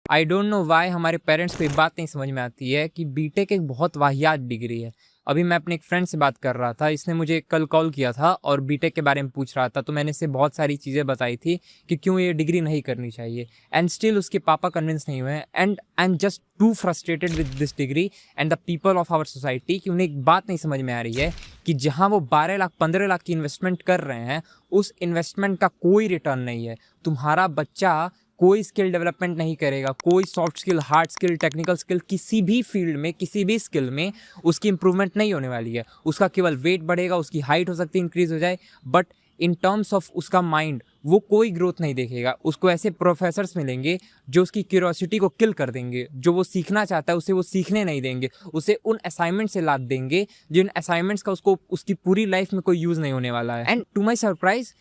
I don't know why हमारे parents को एक बात नहीं समझ में आती है कि बीटेक एक बहुत वाहियात डिग्री है। अभी मैं अपने एक फ्रेंड से बात कर रहा था, इसने मुझे कल कॉल किया था और बीटेक के बारे में पूछ रहा था, तो मैंने इसे बहुत सारी चीज़ें बताई थी कि क्यों ये डिग्री नहीं करनी चाहिए। एंड स्टिल उसके पापा कन्विंस नहीं हुए हैं। And I am just too frustrated with this degree and the people of our society कि उन्हें एक बात नहीं समझ में आ रही है कि जहाँ वो 12 लाख 15 लाख की इन्वेस्टमेंट कर रहे हैं, उस इन्वेस्टमेंट का कोई रिटर्न नहीं है। तुम्हारा बच्चा कोई स्किल डेवलपमेंट नहीं करेगा, कोई soft skill, hard skill, technical skill, किसी भी फील्ड में, किसी भी स्किल में उसकी इंप्रूवमेंट नहीं होने वाली है। उसका केवल वेट बढ़ेगा, उसकी हाइट हो सकती है इंक्रीज हो जाए, बट इन टर्म्स ऑफ उसका माइंड वो कोई ग्रोथ नहीं देखेगा। उसको ऐसे प्रोफेसर्स मिलेंगे जो उसकी क्यूरियोसिटी को किल कर देंगे, जो वो सीखना चाहता है उसे वो सीखने नहीं देंगे, उसे उन असाइनमेंट से लाद देंगे जिन असाइनमेंट्स का उसको उसकी पूरी लाइफ में कोई यूज़ नहीं होने वाला है। And to my surprise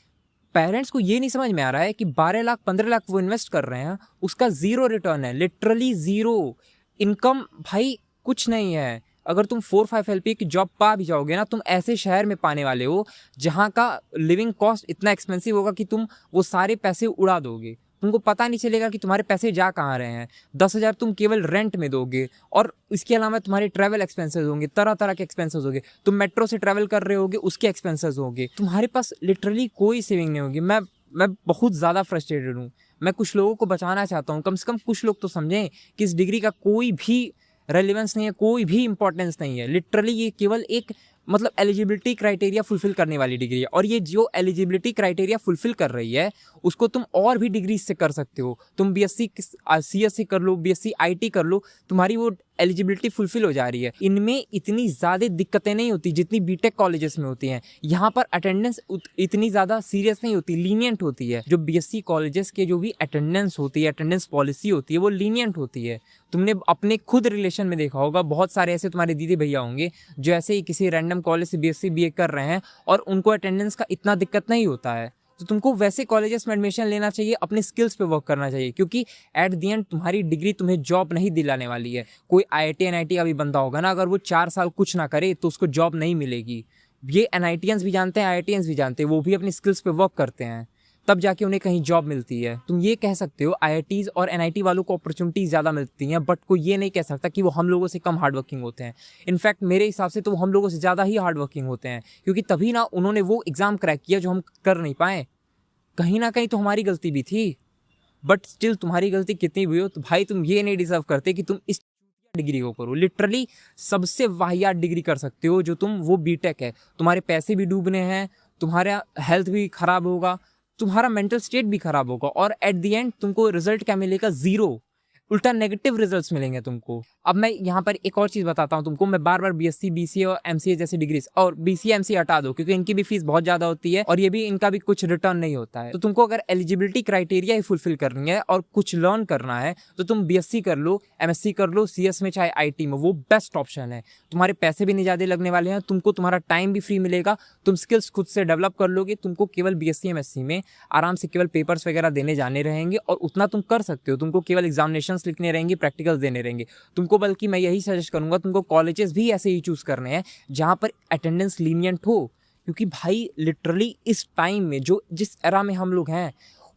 parents को ये नहीं समझ में आ रहा है कि 12 लाख 15 लाख वो इन्वेस्ट कर रहे हैं, उसका ज़ीरो रिटर्न है, लिटरली ज़ीरो इनकम। भाई कुछ नहीं है। अगर तुम 4-5 LPA की जॉब पा भी जाओगे ना, तुम ऐसे शहर में पाने वाले हो जहाँ का लिविंग कॉस्ट इतना एक्सपेंसिव होगा कि तुम वो सारे पैसे उड़ा दोगे। तुमको पता नहीं चलेगा कि तुम्हारे पैसे जा कहाँ रहे हैं। 10,000 तुम केवल रेंट में दोगे और इसके अलावा तुम्हारे ट्रैवल एक्सपेंसेस होंगे, तरह तरह के एक्सपेंसेस होंगे। तुम मेट्रो से ट्रैवल कर रहे होगे, उसके एक्सपेंसेस होंगे। तुम्हारे पास लिटरली कोई सेविंग नहीं होगी। मैं बहुत ज़्यादा फ्रस्ट्रेटेड हूँ। मैं कुछ लोगों को बचाना चाहता हूँ। कम से कम कुछ लोग तो समझें कि इस डिग्री का कोई भी रेलिवेंस नहीं है, कोई भी इंपॉर्टेंस नहीं है। लिटरली ये केवल एक मतलब एलिजिबिलिटी क्राइटेरिया फुलफिल करने वाली डिग्री है। और ये जो एलिजिबिलिटी क्राइटेरिया फुलफिल कर रही है उसको तुम और भी डिग्री से कर सकते हो। तुम बीएससी सीएससी कर लो, बीएससी आईटी कर लो, तुम्हारी वो एलिजिबिलिटी फुलफिल हो जा रही है। इनमें इतनी ज़्यादा दिक्कतें नहीं होती जितनी बीटेक कॉलेजेस में होती हैं। यहाँ पर अटेंडेंस इतनी ज़्यादा सीरियस नहीं होती, लीनियंट होती है। जो बीएससी कॉलेजेस के जो भी अटेंडेंस होती है, अटेंडेंस पॉलिसी होती है, वो लीनियंट होती है। तुमने अपने खुद रिलेशन में देखा होगा, बहुत सारे ऐसे तुम्हारे दीदी भैया होंगे जो ऐसे ही किसी रैंडम कॉलेज से बीएससी बीए कर रहे हैं और उनको अटेंडेंस का इतना दिक्कत नहीं होता है। तो तुमको वैसे कॉलेजेस में एडमिशन लेना चाहिए, अपने स्किल्स पे वर्क करना चाहिए, क्योंकि एट द एंड तुम्हारी डिग्री तुम्हें जॉब नहीं दिलाने वाली है। कोई आईआईटी एनआईटी का भी बंदा होगा ना, अगर वो 4 साल कुछ ना करे तो उसको जॉब नहीं मिलेगी। ये एनआईटीएंस भी जानते हैं, आईआईटीएंस भी जानते हैं, वो भी अपनी स्किल्स पे वर्क करते हैं, तब जाके उन्हें कहीं जॉब मिलती है। तुम ये कह सकते हो आईआईटीज़ और एनआईटी वालों को अपॉर्चुनिटीज़ ज़्यादा मिलती हैं, बट कोई ये नहीं कह सकता कि वो हम लोगों से कम हार्ड वर्किंग होते हैं। इनफैक्ट मेरे हिसाब से तो वो हम लोगों से ज़्यादा ही हार्ड वर्किंग होते हैं, क्योंकि तभी ना उन्होंने वो एग्ज़ाम क्रैक किया जो हम कर नहीं पाए। कहीं ना कहीं तो हमारी गलती भी थी, बट स्टिल तुम्हारी गलती कितनी भी हो तो भाई तुम ये नहीं डिजर्व करते कि तुम इस डिग्री को करो। लिटरली सबसे वाहियात डिग्री कर सकते हो जो तुम, वो बीटेक है। तुम्हारे पैसे भी डूबने हैं, तुम्हारा हेल्थ भी खराब होगा, तुम्हारा मेंटल स्टेट भी खराब होगा, और एट द एंड तुमको रिजल्ट क्या मिलेगा? ज़ीरो, उल्टा नेगेटिव रिजल्ट्स मिलेंगे तुमको। अब मैं यहाँ पर एक और चीज़ बताता हूँ तुमको। मैं बार बार बीएससी बीसीए और एमसीए जैसी डिग्रीज, और बीसीए एमसीए हटा दो क्योंकि इनकी भी फीस बहुत ज़्यादा होती है और ये भी, इनका भी कुछ रिटर्न नहीं होता है। तो तुमको अगर एलिजिबिलिटी क्राइटेरिया ही फुलफिल करनी है और कुछ लर्न करना है तो तुम बीएससी कर लो, एमएससी कर लो, सीएस में चाहे आईटी में, वो बेस्ट ऑप्शन है। तुम्हारे पैसे भी नहीं ज़्यादा लगने वाले हैं, तुमको तुम्हारा टाइम भी फ्री मिलेगा, तुम स्किल्स खुद से डेवलप कर लोगे। तुमको केवल बीएससी एमएससी में आराम से केवल पेपर्स वगैरह देने जाने रहेंगे और उतना तुम कर सकते हो। तुमको केवल एग्जामिनेशंस लिखने रहेंगे, प्रैक्टिकल्स देने रहेंगे तुमको। बल्कि मैं यही सजेस्ट करूंगा तुमको कॉलेजेस भी ऐसे ही चूज करने हैं जहां पर अटेंडेंस लीनियंट हो, क्योंकि भाई लिटरली इस टाइम में, जो जिस एरा में हम लोग हैं,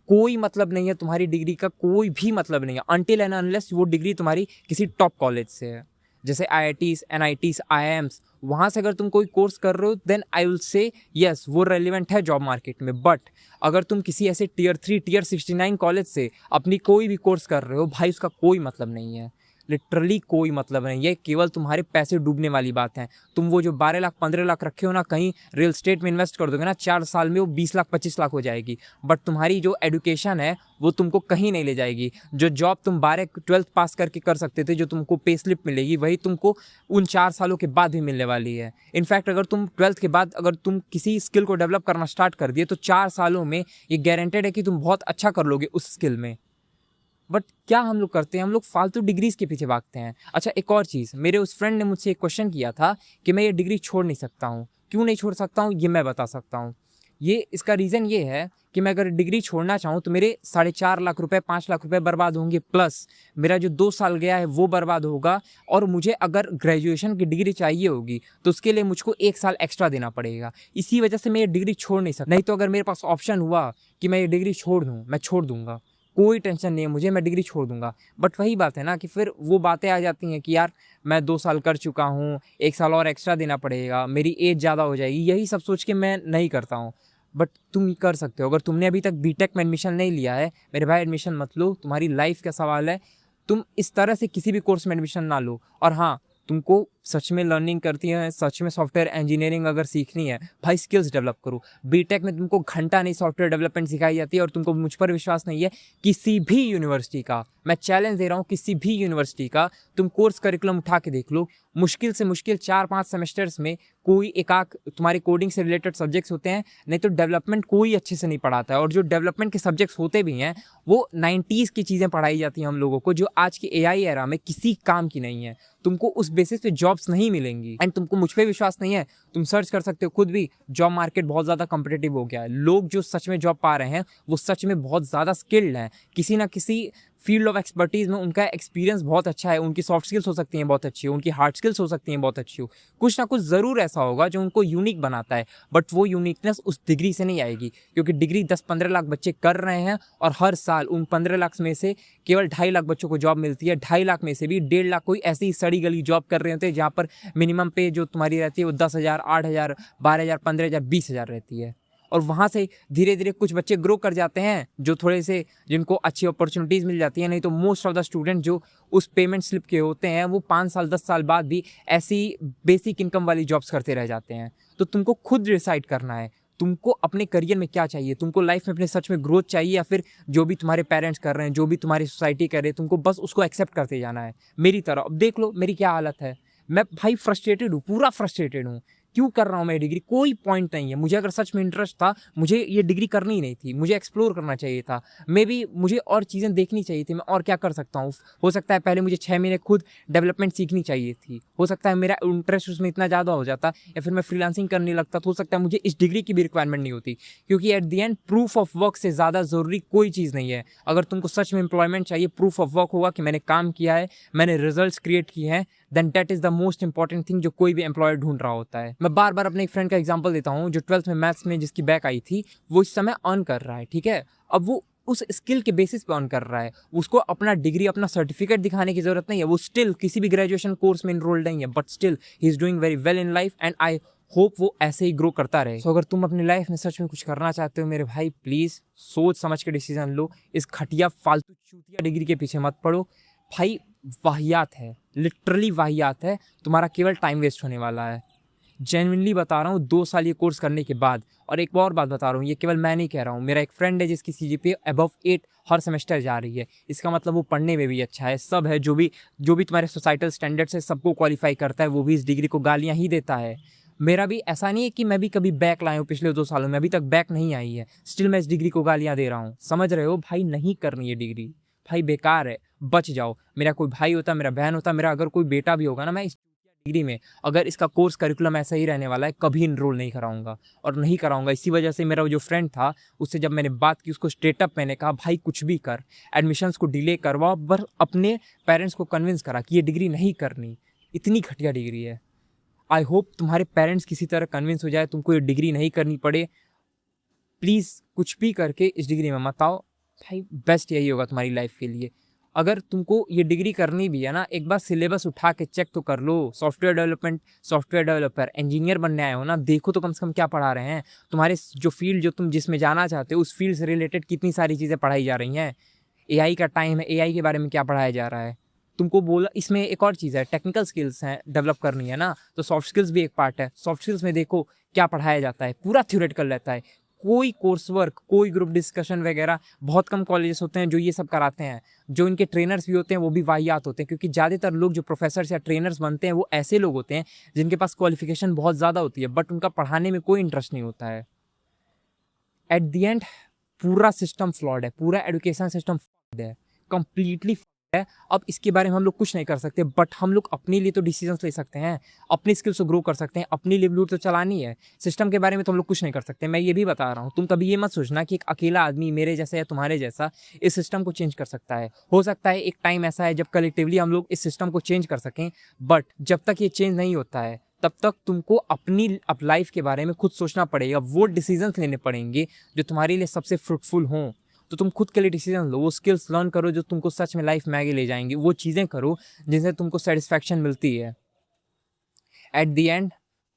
कोई मतलब नहीं है तुम्हारी डिग्री का, कोई भी मतलब नहीं है अनटिल एंड अनलेस वो डिग्री तुम्हारी किसी टॉप कॉलेज से है। जैसे आईआईटीज, एनआईटीज, आईआईएम्स, वहाँ से अगर तुम कोई कोर्स कर रहे हो then I will say yes वो रेलिवेंट है जॉब मार्केट में। बट अगर तुम किसी ऐसे टियर 3, टियर 69 कॉलेज से अपनी कोई भी कोर्स कर रहे हो, भाई उसका कोई मतलब नहीं है। लिटरली कोई मतलब नहीं है, केवल तुम्हारे पैसे डूबने वाली बात है। तुम वो जो 12 लाख 15 लाख रखे हो ना, कहीं रियल स्टेट में इन्वेस्ट कर दोगे ना, 4 साल में वो 20 लाख 25 लाख हो जाएगी। बट तुम्हारी जो एडुकेशन है वो तुमको कहीं नहीं ले जाएगी। जो जॉब तुम 12-12 पास करके कर सकते थे, जो तुमको पे स्लिप मिलेगी, वही तुमको उन 4 सालों के बाद भी मिलने वाली है। इनफैक्ट अगर तुम 12th के बाद अगर तुम किसी स्किल को डेवलप करना स्टार्ट कर दिए तो 4 सालों में ये गारंटेड है कि तुम बहुत अच्छा कर लोगे उस स्किल में। बट क्या हम लोग करते हैं? हम लोग फालतू डिग्रीज के पीछे भागते हैं। अच्छा, एक और चीज़, मेरे उस फ्रेंड ने मुझसे एक क्वेश्चन किया था कि मैं ये डिग्री छोड़ नहीं सकता हूँ। क्यों नहीं छोड़ सकता हूँ ये मैं बता सकता हूँ। ये इसका रीज़न ये है कि मैं अगर डिग्री छोड़ना चाहूँ तो मेरे 4.5 लाख रुपए, 5 लाख रुपए बर्बाद होंगे, प्लस मेरा जो 2 साल गया है वो बर्बाद होगा। और मुझे अगर ग्रेजुएशन की डिग्री चाहिए होगी तो उसके लिए मुझको 1 साल एक्स्ट्रा देना पड़ेगा। इसी वजह से मैं ये डिग्री छोड़ नहीं सकता। नहीं तो अगर मेरे पास ऑप्शन हुआ कि मैं ये डिग्री छोड़ दूँ, मैं छोड़ दूँगा। कोई टेंशन नहीं है मुझे, मैं डिग्री छोड़ दूंगा। बट वही बात है ना कि फिर वो बातें आ जाती हैं कि यार मैं 2 साल कर चुका हूँ, 1 साल और एक्स्ट्रा देना पड़ेगा, मेरी एज ज़्यादा हो जाएगी, यही सब सोच के मैं नहीं करता हूँ। बट तुम कर सकते हो। अगर तुमने अभी तक बीटेक में एडमिशन नहीं लिया है, मेरे भाई एडमिशन मत लो, तुम्हारी लाइफ का सवाल है। तुम इस तरह से किसी भी कोर्स में एडमिशन ना लो। और हाँ, तुमको सच में लर्निंग करती है, सच में सॉफ्टवेयर इंजीनियरिंग अगर सीखनी है, भाई स्किल्स डेवलप करो। बीटेक में तुमको घंटा नहीं सॉफ्टवेयर डेवलपमेंट सिखाई जाती है, और तुमको मुझ पर विश्वास नहीं है, किसी भी यूनिवर्सिटी का मैं चैलेंज दे रहा हूँ, किसी भी यूनिवर्सिटी का तुम कोर्स करिकुलम उठा के देख लो, मुश्किल से मुश्किल 4-5 सेमेस्टर्स में कोई एक आध तुम्हारे कोडिंग से रिलेटेड सब्जेक्ट्स होते हैं, नहीं तो डेवलपमेंट कोई अच्छे से नहीं पढ़ाता है। और जो डेवलपमेंट के सब्जेक्ट्स होते भी हैं वो 90s की चीज़ें पढ़ाई जाती हैं हम लोगों को, जो आज के एआई एरा में किसी काम की नहीं है। तुमको उस बेसिस पे जॉब्स नहीं मिलेंगी। एंड तुमको मुझ पे विश्वास नहीं है, तुम सर्च कर सकते हो खुद भी, जॉब मार्केट बहुत ज़्यादा कॉम्पिटिटिव हो गया है। लोग जो सच में जॉब पा रहे हैं वो सच में बहुत ज़्यादा स्किल्ड हैं, किसी ना किसी फील्ड ऑफ एक्सपर्टीज़ में उनका एक्सपीरियंस बहुत अच्छा है, उनकी सॉफ्ट स्किल्स हो सकती हैं बहुत अच्छी हो, उनकी हार्ड स्किल्स हो सकती हैं बहुत अच्छी हो, कुछ ना कुछ ज़रूर ऐसा होगा जो उनको यूनिक बनाता है। बट वो यूनिकनेस उस डिग्री से नहीं आएगी, क्योंकि डिग्री 10-15 लाख बच्चे कर रहे हैं, और हर साल उन 15 लाख में से केवल 2.5 लाख बच्चों को जॉब मिलती है। 2.5 लाख में से भी 1.5 लाख कोई ऐसी सड़ी गली जॉब कर रहे होते हैं जहाँ पर मिनिमम पे जो तुम्हारी रहती है वो 10,000, 8,000, 12,000, 15,000, 20,000 रहती है। और वहाँ से धीरे धीरे कुछ बच्चे ग्रो कर जाते हैं, जो थोड़े से जिनको अच्छी अपॉर्चुनिटीज़ मिल जाती हैं। नहीं तो मोस्ट ऑफ द स्टूडेंट जो उस पेमेंट स्लिप के होते हैं वो 5 साल 10 साल बाद भी ऐसी बेसिक इनकम वाली जॉब्स करते रह जाते हैं। तो तुमको खुद डिसाइड करना है तुमको अपने करियर में क्या चाहिए, तुमको लाइफ में अपने सच में ग्रोथ चाहिए, या फिर जो भी तुम्हारे पेरेंट्स कर रहे हैं, जो भी तुम्हारी सोसाइटी कर रही है, तुमको बस उसको एक्सेप्ट करते जाना है। मेरी तरह अब देख लो मेरी क्या हालत है, मैं भाई फ्रस्ट्रेटेड हूँ, पूरा फ्रस्ट्रेटेड हूँ। क्यों कर रहा हूँ मैं डिग्री, कोई पॉइंट नहीं है। मुझे अगर सच में इंटरेस्ट था, मुझे ये डिग्री करनी ही नहीं थी, मुझे एक्सप्लोर करना चाहिए था। मे बी मुझे और चीज़ें देखनी चाहिए थी, मैं और क्या कर सकता हूँ। हो सकता है पहले मुझे 6 महीने खुद डेवलपमेंट सीखनी चाहिए थी, हो सकता है मेरा इंटरेस्ट उसमें इतना ज़्यादा हो जाता, या फिर मैं फ्रीलांसिंग करने लगता, तो हो सकता है मुझे इस डिग्री की भी रिक्वायरमेंट नहीं होती। क्योंकि at the end proof of work से ज़्यादा ज़रूरी कोई चीज़ नहीं है। अगर तुमको सच में एम्प्लॉयमेंट चाहिए, प्रूफ ऑफ वर्क होगा कि मैंने काम किया है, मैंने रिजल्ट्स क्रिएट किए हैं, then that is the most important thing जो कोई भी एम्प्लॉयर ढूंढ रहा होता है। मैं बार बार अपने एक फ्रेंड का एग्जांपल देता हूँ, जो 12th में मैथ्स में जिसकी बैक आई थी, वो इस समय अर्न कर रहा है, ठीक है। अब वो उस स्किल के बेसिस पे अर्न कर रहा है, उसको अपना डिग्री, अपना सर्टिफिकेट दिखाने की जरूरत नहीं है। वो स्टिल किसी भी ग्रेजुएशन कोर्स में इनरोल्ड नहीं है, but still he is doing very well in life, and I hope वो ऐसे ही ग्रो करता रहे। अगर तुम अपनी लाइफ में सच में कुछ करना चाहते हो मेरे भाई, प्लीज़ सोच समझ के डिसीजन लो। इस घटिया फालतू चूतिया डिग्री के पीछे मत पड़ो भाई, वाहियात है, लिटरली वाहियात है, तुम्हारा केवल टाइम वेस्ट होने वाला है। जेन्युइनली बता रहा हूँ, 2 साल ये कोर्स करने के बाद। और एक और बात बता रहा हूँ, ये केवल मैं नहीं कह रहा हूँ, मेरा एक फ्रेंड है जिसकी CGPA अबव 8 हर सेमेस्टर जा रही है। इसका मतलब वो पढ़ने में भी अच्छा है, सब है, जो भी तुम्हारे सोसाइटल स्टैंडर्ड्स है सबको क्वालिफाई करता है, वो भी इस डिग्री को गालियाँ ही देता है। मेरा भी ऐसा नहीं है कि मैं भी कभी बैक लाया हूँ पिछले 2 सालों में, अभी तक बैक नहीं आई है, स्टिल मैं इस डिग्री को गालियाँ दे रहा हूँ। समझ रहे हो भाई, नहीं करनी ये डिग्री भाई, बेकार है, बच जाओ। मेरा कोई भाई होता, मेरा बहन होता, मेरा अगर कोई बेटा भी होगा ना, मैं इस डिग्री में, अगर इसका कोर्स करिकुलम ऐसा ही रहने वाला है, कभी इनरोल नहीं कराऊंगा, और नहीं कराऊंगा। इसी वजह से मेरा जो फ्रेंड था, उससे जब मैंने बात की, उसको स्ट्रेट अप मैंने कहा भाई कुछ भी कर, एडमिशन्स को डिले करवा, पर अपने पेरेंट्स को कन्विंस करा कि ये डिग्री नहीं करनी, इतनी घटिया डिग्री है। आई होप तुम्हारे पेरेंट्स किसी तरह कन्विंस हो जाए, तुमको ये डिग्री नहीं करनी पड़े। प्लीज़ कुछ भी करके इस डिग्री में मत आओ भाई, बेस्ट यही होगा तुम्हारी लाइफ के लिए। अगर तुमको ये डिग्री करनी भी है ना, एक बार सिलेबस उठा के चेक तो कर लो। Software development, software developer, engineer बनने आए हो ना, देखो तो कम से कम क्या पढ़ा रहे हैं। तुम्हारे जो फील्ड, जो तुम जिसमें जाना चाहते हो, उस फील्ड से रिलेटेड कितनी सारी चीज़ें पढ़ाई जा रही हैं। AI का टाइम है, AI के बारे में क्या पढ़ाया जा रहा है तुमको। बोला इसमें एक और चीज़ है, टेक्निकल स्किल्स हैं, डेवलप करनी है ना, तो सॉफ्ट स्किल्स भी एक पार्ट है। सॉफ्ट स्किल्स में देखो क्या पढ़ाया जाता है, पूरा थ्योरेटिकल रहता है। कोई कोर्स वर्क, कोई ग्रुप डिस्कशन वगैरह, बहुत कम कॉलेजेस होते हैं जो ये सब कराते हैं। जो इनके ट्रेनर्स भी होते हैं वो भी वाहियात होते हैं, क्योंकि ज़्यादातर लोग जो प्रोफेसर्स या ट्रेनर्स बनते हैं वो ऐसे लोग होते हैं जिनके पास क्वालिफिकेशन बहुत ज़्यादा होती है, बट उनका पढ़ाने में कोई इंटरेस्ट नहीं होता है। एट द एंड पूरा सिस्टम फ्लॉड है, पूरा एजुकेशन सिस्टम फ्लॉड है, कंप्लीटली है। अब इसके बारे में हम लोग कुछ नहीं कर सकते, बट हम लोग अपने लिए तो डिसीजंस ले सकते हैं, अपनी स्किल्स को ग्रो कर सकते हैं, अपनी लिवलीहुड तो चलानी है। सिस्टम के बारे में तो हम लोग कुछ नहीं कर सकते। मैं ये भी बता रहा हूँ, तुम कभी ये मत सोचना कि एक अकेला आदमी मेरे जैसा या तुम्हारे जैसा इस सिस्टम को चेंज कर सकता है। हो सकता है एक टाइम ऐसा है जब कलेक्टिवली हम लोग इस सिस्टम को चेंज कर सकें, बट जब तक ये चेंज नहीं होता है तब तक तुमको अपनी लाइफ के बारे में खुद सोचना पड़ेगा। वो डिसीजंस लेने पड़ेंगे जो तुम्हारे लिए सबसे फ्रूटफुल हों, तो तुम खुद के लिए डिसीजन लो, वो स्किल्स लर्न करो जो तुमको सच में लाइफ में आगे ले जाएंगी, वो चीज़ें करो जिनसे तुमको सेटिस्फैक्शन मिलती है। एट दी एंड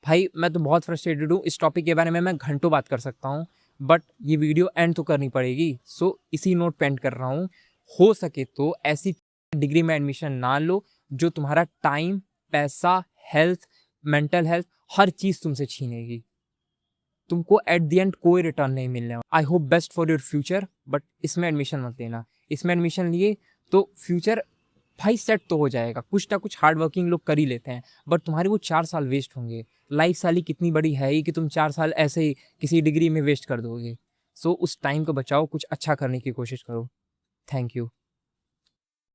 भाई मैं तो बहुत फ्रस्ट्रेटेड हूँ, इस टॉपिक के बारे में मैं घंटों बात कर सकता हूँ, बट ये वीडियो एंड तो करनी पड़ेगी। सो इसी नोट पे एंड कर रहा हूँ। हो सके तो ऐसी डिग्री में एडमिशन ना लो जो तुम्हारा टाइम, पैसा, हेल्थ, मेंटल हेल्थ, हर चीज़ तुमसे छीनेगी। तुमको एट द एंड कोई रिटर्न नहीं मिलने वाला। I hope best for your future, but इसमें एडमिशन मत लेना। इसमें एडमिशन लिए तो फ्यूचर भाई सेट तो हो जाएगा, कुछ ना कुछ हार्ड वर्किंग लोग कर ही लेते हैं, बट तुम्हारे वो 4 साल वेस्ट होंगे। लाइफ साली कितनी बड़ी है ही कि तुम 4 साल ऐसे ही किसी डिग्री में वेस्ट कर दोगे। सो उस टाइम को बचाओ, कुछ अच्छा करने की कोशिश करो। Thank you.